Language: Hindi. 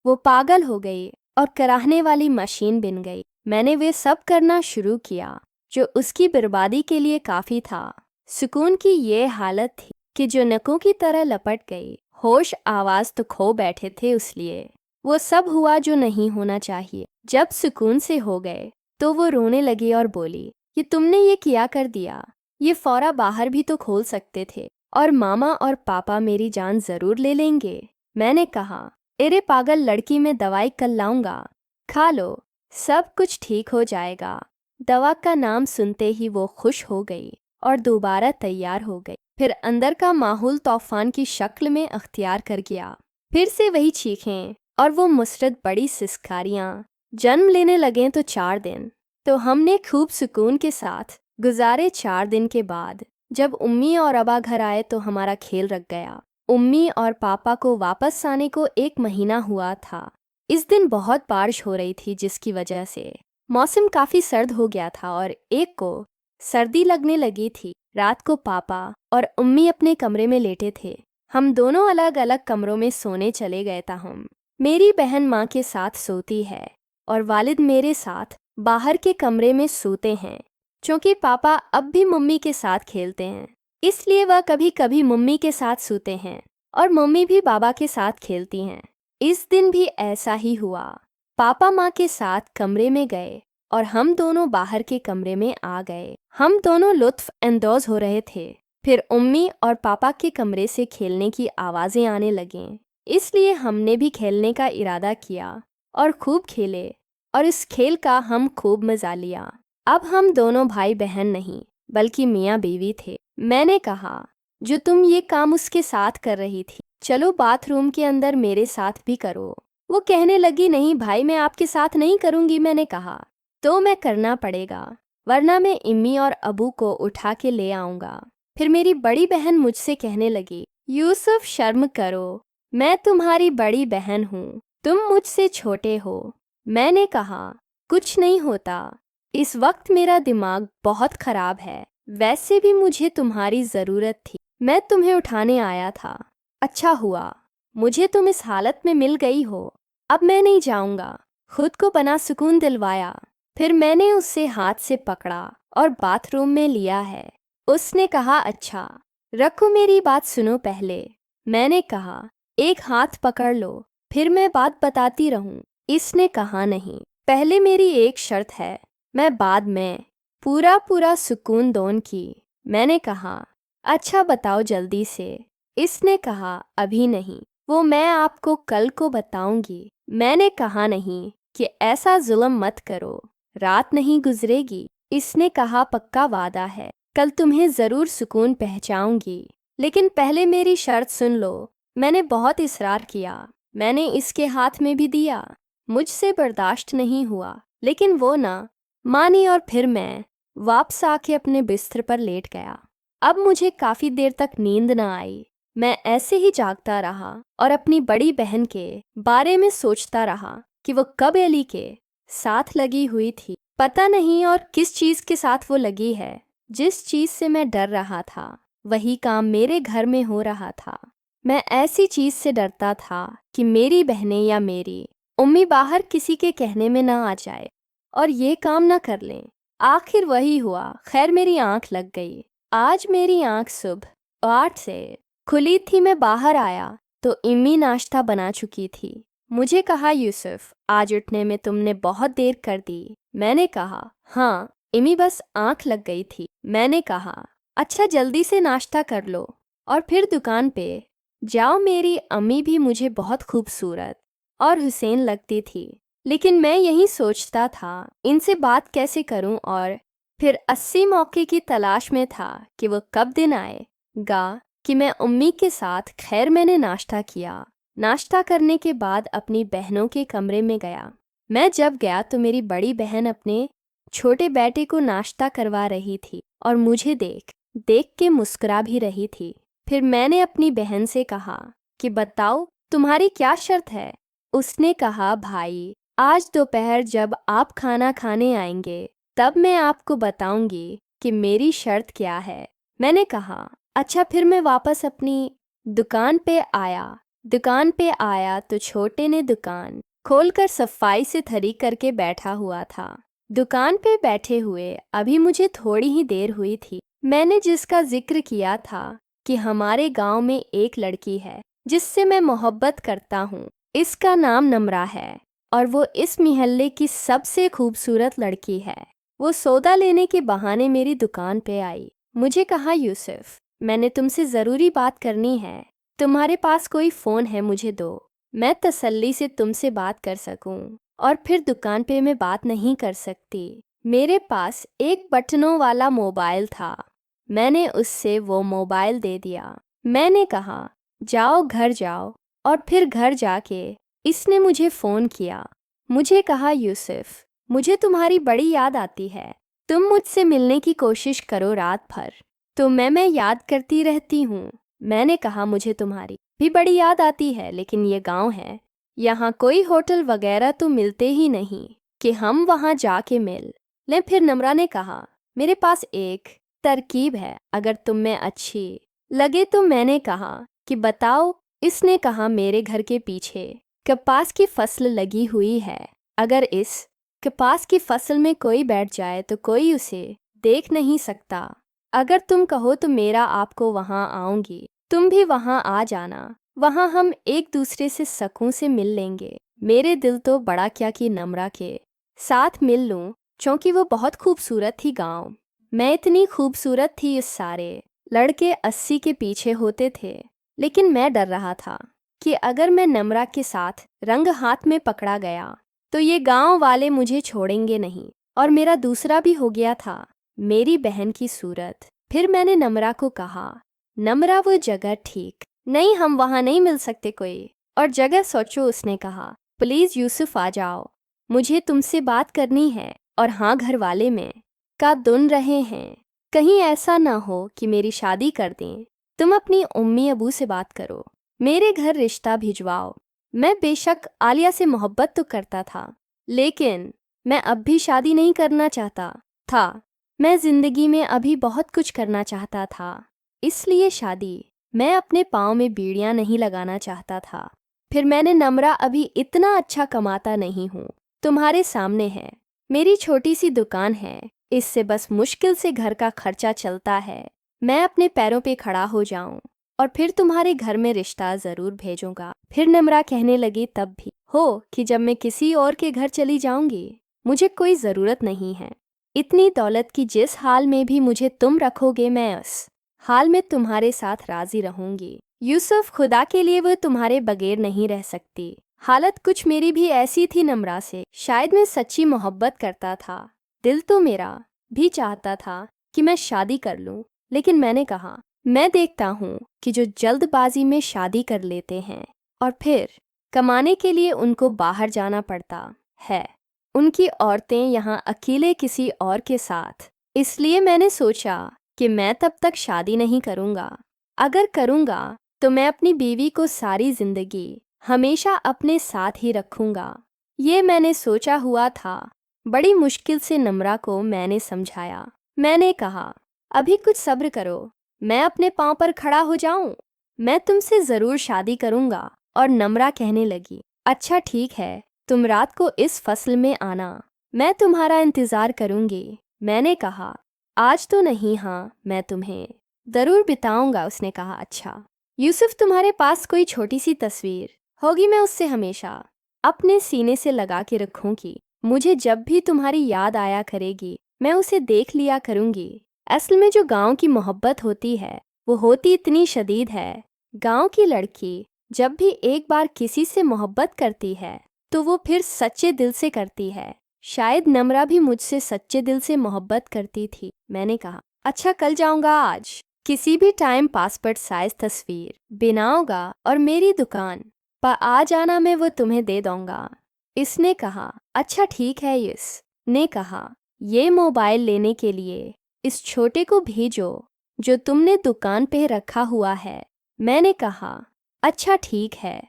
वो पागल हो गई और कराहने वाली मशीन बन गई। मैंने वे सब करना शुरू किया जो उसकी बर्बादी के लिए काफ़ी था। सुकून की ये हालत थी कि जो नकों की तरह लपट गई। होश आवाज़ तो खो बैठे थे, इसलिए वो सब हुआ जो नहीं होना चाहिए। जब सुकून से हो गए तो वो रोने लगी और बोली कि तुमने ये किया कर दिया। ये फौरा बाहर भी तो खोल सकते थे और मामा और पापा मेरी जान ज़रूर ले लेंगे। मैंने कहा, अरे पागल लड़की, मैं दवाई कल लाऊंगा, खा लो, सब कुछ ठीक हो जाएगा। दवा का नाम सुनते ही वो खुश हो गई और दोबारा तैयार हो गई। फिर अंदर का माहौल तूफान की शक्ल में अख्तियार कर गया। फिर से वही चीखें और वो मुसरत बड़ी सिसकारियाँ। जन्म लेने लगे तो 4 दिन तो हमने खूब सुकून के साथ गुजारे। 4 दिन के बाद जब उम्मी और अबा घर आए तो हमारा खेल रख गया। उम्मी और पापा को वापस आने को 1 महीना हुआ था। इस दिन बहुत बारिश हो रही थी, जिसकी वजह से मौसम काफ़ी सर्द हो गया था और एक को सर्दी लगने लगी थी। रात को पापा और उम्मी अपने कमरे में लेटे थे। हम दोनों अलग अलग कमरों में सोने चले गए था। मेरी बहन माँ के साथ सोती है और वालिद मेरे साथ बाहर के कमरे में सोते हैं। क्योंकि पापा अब भी मम्मी के साथ खेलते हैं, इसलिए वह कभी कभी मम्मी के साथ सोते हैं और मम्मी भी बाबा के साथ खेलती हैं। इस दिन भी ऐसा ही हुआ। पापा माँ के साथ कमरे में गए और हम दोनों बाहर के कमरे में आ गए। हम दोनों लुत्फ अंदोज हो रहे थे। फिर उम्मी और पापा के कमरे से खेलने की आवाज़ें आने लगीं, इसलिए हमने भी खेलने का इरादा किया और खूब खेले और इस खेल का हम खूब मज़ा लिया। अब हम दोनों भाई बहन नहीं बल्कि मियाँ बीवी थे। मैंने कहा, जो तुम ये काम उसके साथ कर रही थी, चलो बाथरूम के अंदर मेरे साथ भी करो। वो कहने लगी, नहीं भाई, मैं आपके साथ नहीं करूँगी। मैंने कहा, तो मैं करना पड़ेगा, वरना मैं इम्मी और अबू को उठा के ले आऊँगा। फिर मेरी बड़ी बहन मुझसे कहने लगी, यूसुफ शर्म करो, मैं तुम्हारी बड़ी बहन हूँ, तुम मुझसे छोटे हो। मैंने कहा, कुछ नहीं होता, इस वक्त मेरा दिमाग बहुत ख़राब है। वैसे भी मुझे तुम्हारी ज़रूरत थी, मैं तुम्हें उठाने आया था। अच्छा हुआ मुझे तुम इस हालत में मिल गई हो। अब मैं नहीं जाऊँगा। खुद को बना सुकून दिलवाया। फिर मैंने उससे हाथ से पकड़ा और बाथरूम में लिया है। उसने कहा, अच्छा रखो, मेरी बात सुनो पहले। मैंने कहा, एक हाथ पकड़ लो, फिर मैं बात बताती रहूं। इसने कहा, नहीं, पहले मेरी एक शर्त है, मैं बाद में पूरा पूरा सुकून दोन की। मैंने कहा, अच्छा बताओ जल्दी से। इसने कहा, अभी नहीं, वो मैं आपको कल को बताऊंगी। मैंने कहा, नहीं कि ऐसा जुल्म मत करो, रात नहीं गुजरेगी। इसने कहा, पक्का वादा है, कल तुम्हें ज़रूर सुकून पहुंचाऊंगी, लेकिन पहले मेरी शर्त सुन लो। मैंने बहुत इसरार किया, मैंने इसके हाथ में भी दिया, मुझसे बर्दाश्त नहीं हुआ, लेकिन वो ना मानी और फिर मैं वापस आके अपने बिस्तर पर लेट गया। अब मुझे काफ़ी देर तक नींद न आई। मैं ऐसे ही जागता रहा और अपनी बड़ी बहन के बारे में सोचता रहा कि वो कब एली के साथ लगी हुई थी। पता नहीं और किस चीज़ के साथ वो लगी है। जिस चीज़ से मैं डर रहा था वही काम मेरे घर में हो रहा था। मैं ऐसी चीज़ से डरता था कि मेरी बहनें या मेरी उम्मी बाहर किसी के कहने में ना आ जाए और ये काम ना कर लें। आखिर वही हुआ। खैर, मेरी आंख लग गई। आज मेरी आंख सुबह 8 से खुली थी। मैं बाहर आया तो इम्मी नाश्ता बना चुकी थी। मुझे कहा, यूसुफ आज उठने में तुमने बहुत देर कर दी। मैंने कहा, हाँ इम्मी, बस आंख लग गई थी। मैंने कहा, अच्छा जल्दी से नाश्ता कर लो और फिर दुकान पे जाओ। मेरी अम्मी भी मुझे बहुत खूबसूरत और हुसैन लगती थी, लेकिन मैं यही सोचता था इनसे बात कैसे करूं और फिर 80 मौके की तलाश में था कि वो कब दिन आएगा कि मैं उम्मी के साथ। खैर, मैंने नाश्ता किया। नाश्ता करने के बाद अपनी बहनों के कमरे में गया। मैं जब गया तो मेरी बड़ी बहन अपने छोटे बेटे को नाश्ता करवा रही थी और मुझे देख देख के मुस्कुरा भी रही थी। फिर मैंने अपनी बहन से कहा कि बताओ तुम्हारी क्या शर्त है। उसने कहा, भाई आज दोपहर जब आप खाना खाने आएंगे तब मैं आपको बताऊंगी कि मेरी शर्त क्या है। मैंने कहा, अच्छा। फिर मैं वापस अपनी दुकान पे आया दुकान पे आया तो छोटे ने दुकान खोलकर सफाई से थरी करके बैठा हुआ था। दुकान पे बैठे हुए अभी मुझे थोड़ी ही देर हुई थी। मैंने जिसका जिक्र किया था कि हमारे गांव में एक लड़की है जिससे मैं मोहब्बत करता हूँ। इसका नाम नम्रा है और वो इस मोहल्ले की सबसे खूबसूरत लड़की है। वो सौदा लेने के बहाने मेरी दुकान पे आई। मुझे कहा, यूसुफ, मैंने तुमसे ज़रूरी बात करनी है। तुम्हारे पास कोई फ़ोन है? मुझे दो, मैं तसल्ली से तुमसे बात कर सकूं। और फिर दुकान पे मैं बात नहीं कर सकती। मेरे पास एक बटनों वाला मोबाइल था। मैंने उससे वो मोबाइल दे दिया। मैंने कहा, जाओ घर जाओ। और फिर घर जाके इसने मुझे फ़ोन किया। मुझे कहा, यूसुफ, मुझे तुम्हारी बड़ी याद आती है। तुम मुझसे मिलने की कोशिश करो रात भर। तो मैं याद करती रहती हूँ। मैंने कहा, मुझे तुम्हारी भी बड़ी याद आती है, लेकिन ये गांव है, यहाँ कोई होटल वगैरह तो मिलते ही नहीं कि हम वहाँ जाके मिल लें। फिर नम्रा ने कहा, मेरे पास एक तरकीब है, अगर तुम में अच्छी लगे तो। मैंने कहा कि बताओ। इसने कहा, मेरे घर के पीछे कपास की फसल लगी हुई है। अगर इस कपास की फसल में कोई बैठ जाए तो कोई उसे देख नहीं सकता। अगर तुम कहो तो मेरा आपको वहाँ आऊंगी, तुम भी वहाँ आ जाना। वहाँ हम एक दूसरे से सकून से मिल लेंगे। मेरे दिल तो बड़ा क्या कि नम्रा के साथ मिल लूँ, क्योंकि वो बहुत खूबसूरत थी। गांव मैं इतनी खूबसूरत थी, इस सारे लड़के 80 के पीछे होते थे। लेकिन मैं डर रहा था कि अगर मैं नम्रा के साथ रंग हाथ में पकड़ा गया तो ये गांव वाले मुझे छोड़ेंगे नहीं। और मेरा दूसरा भी हो गया था, मेरी बहन की सूरत। फिर मैंने नम्रा को कहा, नम्रा, वो जगह ठीक नहीं, हम वहाँ नहीं मिल सकते कोई और जगह सोचो। उसने कहा, प्लीज़ यूसुफ आ जाओ, मुझे तुमसे बात करनी है। और हाँ, घर वाले में का दुन रहे हैं, कहीं ऐसा ना हो कि मेरी शादी कर दें। तुम अपनी उम्मी अबू से बात करो, मेरे घर रिश्ता भिजवाओ। मैं बेशक आलिया से मोहब्बत तो करता था, लेकिन मैं अब भी शादी नहीं करना चाहता था। मैं ज़िंदगी में अभी बहुत कुछ करना चाहता था, इसलिए शादी। मैं अपने पाँव में बीड़ियाँ नहीं लगाना चाहता था। फिर मैंने, नम्रा, अभी इतना अच्छा कमाता नहीं हूँ, तुम्हारे सामने है। मेरी छोटी सी दुकान है, इससे बस मुश्किल से घर का खर्चा चलता है। मैं अपने पैरों पे खड़ा हो जाऊं और फिर तुम्हारे घर में रिश्ता ज़रूर भेजूंगा। फिर नम्रा कहने लगी, तब भी हो कि जब मैं किसी और के घर चली जाऊंगी, मुझे कोई ज़रूरत नहीं है इतनी दौलत की। जिस हाल में भी मुझे तुम रखोगे, मैं उस हाल में तुम्हारे साथ राजी रहूंगी। यूसुफ, खुदा के लिए वो तुम्हारे बगैर नहीं रह सकती। हालत कुछ मेरी भी ऐसी थी नम्रा से। शायद मैं सच्ची मोहब्बत करता था। दिल तो मेरा भी चाहता था कि मैं शादी कर लूं, लेकिन मैंने कहा, मैं देखता हूँ कि जो जल्दबाजी में शादी कर लेते हैं और फिर कमाने के लिए उनको बाहर जाना पड़ता है, उनकी औरतें यहाँ अकेले किसी और के साथ। इसलिए मैंने सोचा कि मैं तब तक शादी नहीं करूँगा। अगर करूँगा तो मैं अपनी बीवी को सारी ज़िंदगी हमेशा अपने साथ ही रखूँगा। ये मैंने सोचा हुआ था। बड़ी मुश्किल से नम्रा को मैंने समझाया। मैंने कहा, अभी कुछ सब्र करो, मैं अपने पाँव पर खड़ा हो जाऊं, मैं तुमसे ज़रूर शादी करूँगा। और नम्रा कहने लगी, अच्छा ठीक है, तुम रात को इस फसल में आना, मैं तुम्हारा इंतज़ार करूँगी। मैंने कहा, आज तो नहीं, हाँ मैं तुम्हें ज़रूर बिताऊंगा। उसने कहा, अच्छा यूसुफ, तुम्हारे पास कोई छोटी सी तस्वीर होगी? मैं उससे हमेशा अपने सीने से लगा के रखूँगी। मुझे जब भी तुम्हारी याद आया करेगी, मैं उसे देख लिया करूँगी। असल में जो गांव की मोहब्बत होती है, वो होती इतनी शदीद है। गांव की लड़की जब भी एक बार किसी से मोहब्बत करती है तो वो फिर सच्चे दिल से करती है। शायद नम्रा भी मुझसे सच्चे दिल से मोहब्बत करती थी। मैंने कहा, अच्छा कल जाऊंगा, आज किसी भी टाइम पासपोर्ट साइज तस्वीर बनाऊंगा और मेरी दुकान पर आ जाना, मैं वो तुम्हें दे दूंगा। इसने कहा, अच्छा ठीक है। इसने कहा, ये मोबाइल लेने के लिए इस छोटे को भेजो जो तुमने दुकान पे रखा हुआ है। मैंने कहा, अच्छा ठीक है।